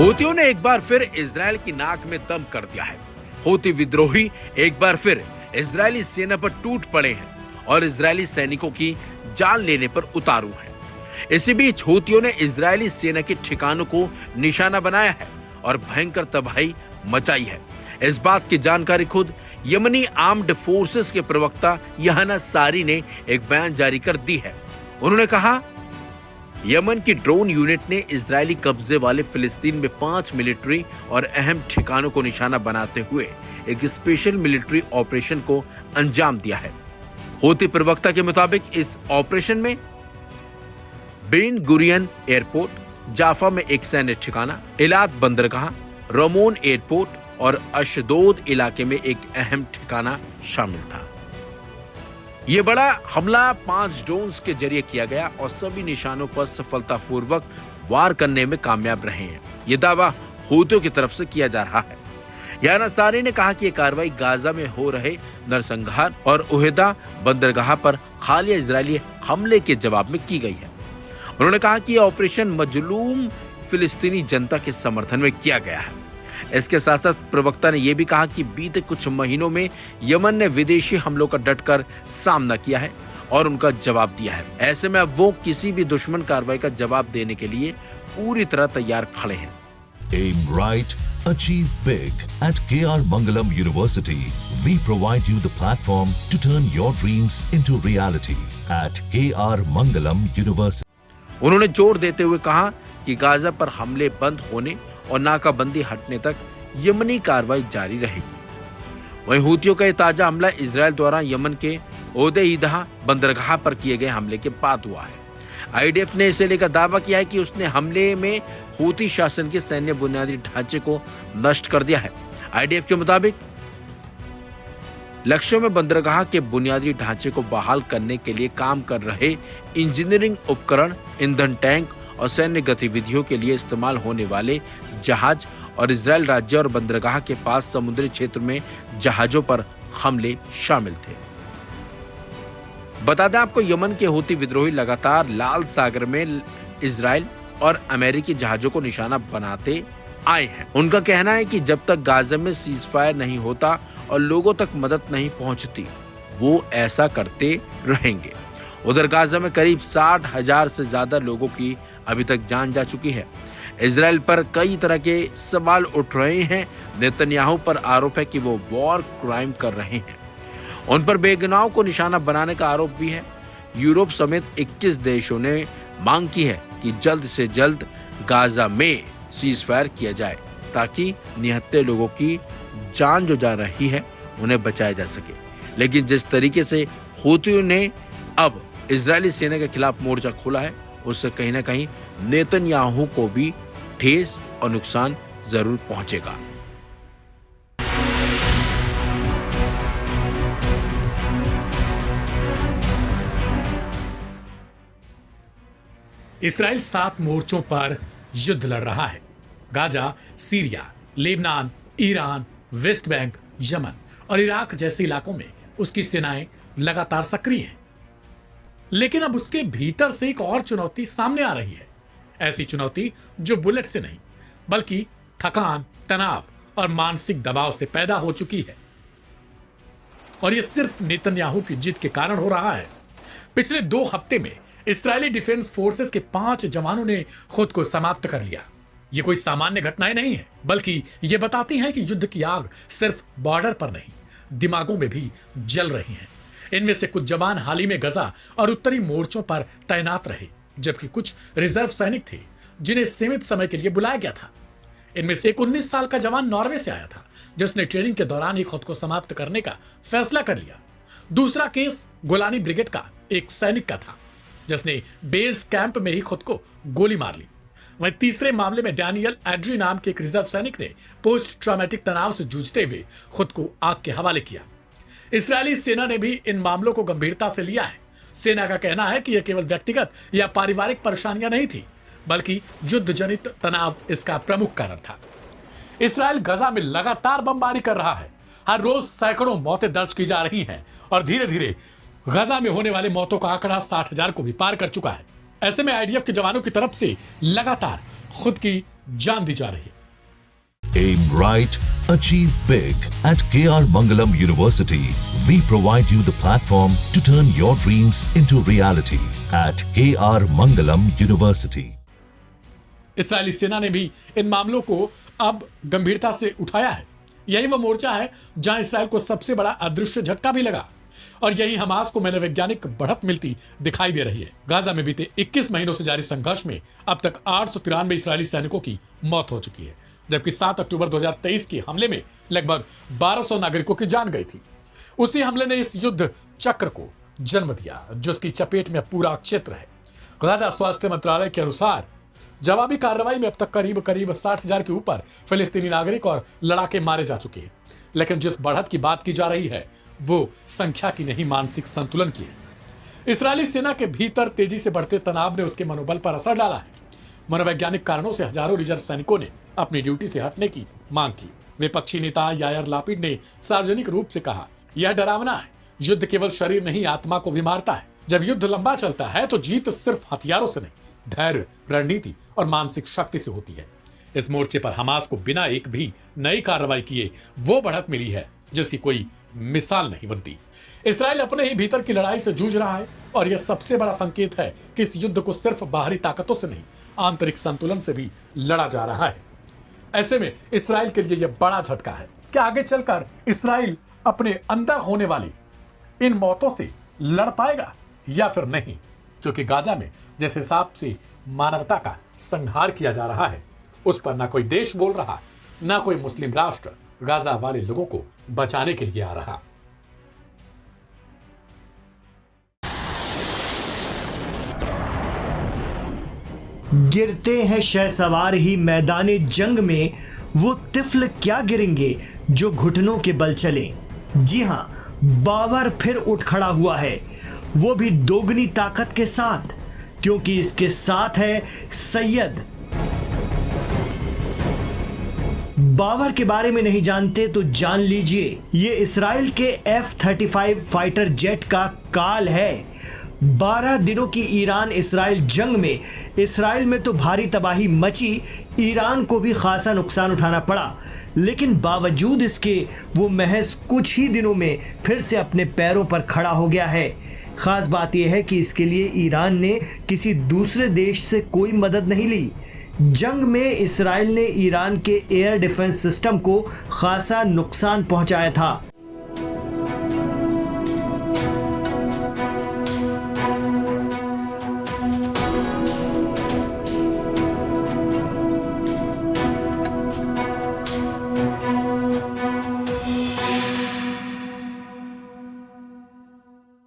हूतियों ने एक बार फिर इजराइल की नाक में दम कर दिया है। हूती विद्रोही एक बार फिर इजरायली सेना पर टूट पड़े हैं और इजरायली सैनिकों की जान लेने पर उतारू हैं। इसी बीच हूतियों ने इजरायली सेना के ठिकानों को निशाना बनाया है और भयंकर तबाही मचाई है। इस बात की जानकारी खुद यमनी आर्म्ड फोर्सेस के प्रवक्ता यहना सारी ने एक बयान जारी कर दी है। उन्होंने कहा, यमन की ड्रोन यूनिट ने इजरायली कब्जे वाले फिलिस्तीन में 5 मिलिट्री और अहम ठिकानों को निशाना बनाते हुए एक स्पेशल मिलिट्री ऑपरेशन को अंजाम दिया है। हूती प्रवक्ता के मुताबिक इस ऑपरेशन में बेन गुरियन एयरपोर्ट, जाफा में एक सैन्य ठिकाना, इलात बंदरगाह, रमोन एयरपोर्ट और अशदोद इलाके में एक अहम ठिकाना शामिल था। यह बड़ा हमला 5 ड्रोन्स के जरिए किया गया और सभी निशानों पर सफलतापूर्वक वार करने में कामयाब रहे हैं। यह दावा हूतियों की तरफ से किया जा रहा है। यहना सारी ने कहा कि यह कार्रवाई गाजा में हो रहे नरसंहार और उहेदा बंदरगाह पर हालिया इजरायली हमले के जवाब में की गई है। उन्होंने कहा कि यह ऑपरेशन मजलूम फिलिस्तीनी जनता के समर्थन में किया गया है। इसके साथ साथ प्रवक्ता ने यह भी कहा कि बीते कुछ महीनों में यमन ने विदेशी हमलों का डटकर सामना किया है और उनका जवाब दिया है। ऐसे में अब वो किसी भी दुश्मन कार्रवाई का जवाब देने के लिए पूरी तरह तैयार खड़े हैं। Aim right, achieve big. At KR Mangalam University, we provide you the platform to turn your dreams into reality. At KR Mangalam University. उन्होंने जोर देते हुए कहा कि गाजा पर हमले बंद होने और नाकाबंदी हटने तक यमनी कार्रवाई जारी रहेगी। वहीं हूतियों का यह ताजा हमला इजरायल द्वारा यमन के ओदेईदा बंदरगाह पर किए गए हमले के बाद हुआ है। आईडीएफ ने इसे लेकर दावा किया है कि उसने हमले में हूती शासन के सैन्य बुनियादी ढांचे को नष्ट कर दिया है। आईडीएफ के मुताबिक लक्ष्यों में बंदरगाह के बुनियादी ढांचे को बहाल करने के लिए काम कर रहे इंजीनियरिंग उपकरण, ईंधन टैंक और सैन्य गतिविधियों के लिए इस्तेमाल होने वाले जहाज और इजरायल राज्य और बंदरगाह के पास समुद्री क्षेत्र में जहाजों पर हमले शामिल थे। बता दें आपको, यमन के हूती विद्रोही लगातार लाल सागर में इजरायल और अमेरिकी जहाजों को निशाना बनाते आए हैं। उनका कहना है कि जब तक गाजा में सीजफायर नहीं होता और लोगों तक मदद नहीं पहुंचती, वो ऐसा करते रहेंगे। उधर गाजा में करीब 60,000 से ज्यादा लोगों की अभी तक जान जा चुकी है। इजरायल पर कई तरह के सवाल उठ रहे हैं। नेतन्याहू पर आरोप है कि वो वॉर क्राइम कर रहे हैं। उन पर बेगुनाहों को निशाना बनाने का आरोप भी है। यूरोप समेत 21 देशों ने मांग की है कि जल्द से जल्द गाजा में सीजफायर किया जाए ताकि निहत्थे लोगों की जान जो जा रही है उन्हें बचाया जा सके। लेकिन जिस तरीके से हूतियों ने अब इजरायली सेना के खिलाफ मोर्चा खोला है, उससे कहीं ना कहीं नेतन्याहू को भी ठेस और नुकसान जरूर पहुंचेगा। इसराइल 7 मोर्चों पर युद्ध लड़ रहा है। Gaza, Syria, Lebanon, Iran, West Bank, Yemen और इराक जैसे इलाकों में उसकी सेनाएं लगातार सक्रिय हैं। लेकिन अब उसके भीतर से एक और चुनौती सामने आ रही है। ऐसी चुनौती जो बुलेट से नहीं बल्कि थकान, तनाव और मानसिक दबाव से पैदा हो चुकी है। और यह सिर्फ नेतन्याहू की जिद के कारण हो रहा है। पिछले 2 हफ्ते में इस्राएली डिफेंस फोर्सेस के 5 जवानों ने खुद को समाप्त कर लिया। ये कोई सामान्य घटनाएं नहीं है, बल्कि ये बताती हैं कि युद्ध की आग सिर्फ बॉर्डर पर नहीं, दिमागों में भी जल रही है। इनमें से कुछ जवान हाल ही में गजा और उत्तरी मोर्चों पर तैनात रहे, जबकि कुछ रिजर्व सैनिक थे जिन्हें सीमित समय के लिए बुलाया गया था। इनमें से एक 19 साल का जवान नॉर्वे से आया था, जिसने ट्रेनिंग के दौरान ही खुद को समाप्त करने का फैसला कर लिया। दूसरा केस गोलानी ब्रिगेड का एक सैनिक का था, जिसने बेस कैंप में ही खुद को गोली मार ली। वहीं तीसरे मामले में डैनियल एड्री नाम के एक रिजर्व सैनिक ने पोस्ट ट्रॉमेटिक तनाव से जूझते हुए खुद को आग के हवाले किया। इस्राएली सेना ने भी इन मामलों को गंभीरता से लिया है। सेना का कहना है कि यह केवल व्यक्तिगत या पारिवारिक परेशानियां नहीं थी, बल्कि युद्ध जनित तनाव इसका प्रमुख कारण था। इस्राएल गजा में लगातार बमबारी कर रहा है। हर रोज सैकड़ों मौतें दर्ज की जा रही हैं और धीरे धीरे गजा में होने वाले मौतों का आंकड़ा 60,000 को भी पार कर चुका है। ऐसे में आईडीएफ के जवानों की तरफ से लगातार खुद की जान दी जा रही है। Aim right, achieve big. At KR Mangalam University, we provide you the platform to turn your dreams into reality. At KR Mangalam University. इस्राएली सेना ने भी इन मामलों को अब गंभीरता से उठाया है। यही वो मोर्चा है जहां इसराइल को सबसे बड़ा अदृश्य झटका भी लगा और यही हमास को मनोवैज्ञानिक बढ़त मिलती दिखाई दे रही है। गाजा में बीते 21 महीनों से जारी संघर्ष में अब तक 893 इस्राएली सैनिकों की मौत हो चुकी है, जबकि 7 अक्टूबर 2023 के हमले में लगभग 1200 नागरिकों की जान गई थी। उसी हमले ने इस युद्ध चक्र को जन्म दिया जिसकी चपेट में पूरा क्षेत्र है। गाजा स्वास्थ्य मंत्रालय के अनुसार जवाबी कार्रवाई में अब तक करीब 60,000 के ऊपर फिलिस्तीनी नागरिक और लड़ाके मारे जा चुके हैं, लेकिन जिस बढ़त की बात की जा रही है वो संख्या की नहीं, मानसिक संतुलन की है। इस्राएली सेना के भीतर तेजी से बढ़ते तनाव ने उसके मनोबल पर असर डाला है। मनोवैज्ञानिक कारणों से हजारों रिजर्व सैनिकों ने अपनी ड्यूटी से हटने की मांग की। विपक्षी नेता यायर लापिड ने सार्वजनिक रूप से कहा, यह डरावना है। युद्ध केवल शरीर नहीं, आत्मा को भी मारता है। जब युद्ध लंबा चलता है तो जीत सिर्फ हथियारों से नहीं, धैर्य, रणनीति और मानसिक शक्ति से होती है। इस मोर्चे पर हमास को बिना एक भी नई कार्रवाई किए वो बढ़त मिली है जिसकी कोई मिसाल नहीं बनती। इसराइल अपने ही भीतर की लड़ाई से जूझ रहा है और यह सबसे बड़ा संकेत है कि इस युद्ध को सिर्फ बाहरी ताकतों से नहीं, आंतरिक संतुलन से भी लड़ा जा रहा है। ऐसे में इसराइल के लिए यह बड़ा झटका है कि आगे चलकर इसराइल अपने अंदर होने वाली इन मौतों से लड़ पाएगा या फिर नहीं, क्योंकि गाजा में जिस हिसाब से मानवता का संहार किया जा रहा है उस पर ना कोई देश बोल रहा, ना कोई मुस्लिम राष्ट्र गाजा वाले लोगों को बचाने के लिए आ रहा। गिरते हैं शहसवार ही मैदाने जंग में, वो तिफल क्या गिरेंगे जो घुटनों के बल चले। जी हां, बाबर फिर उठ खड़ा हुआ है, वो भी दोगुनी ताकत के साथ, क्योंकि इसके साथ है सैयद। बाबर के बारे में नहीं जानते तो जान लीजिए, ये इसराइल के F-35 फाइटर जेट का काल है। 12 दिनों की ईरान इसराइल जंग में इसराइल में तो भारी तबाही मची, ईरान को भी खासा नुकसान उठाना पड़ा, लेकिन बावजूद इसके वो महज कुछ ही दिनों में फिर से अपने पैरों पर खड़ा हो गया है। खास बात यह है कि इसके लिए ईरान ने किसी दूसरे देश से कोई मदद नहीं ली। जंग में इसराइल ने ईरान के एयर डिफेंस सिस्टम को खासा नुकसान पहुंचाया था।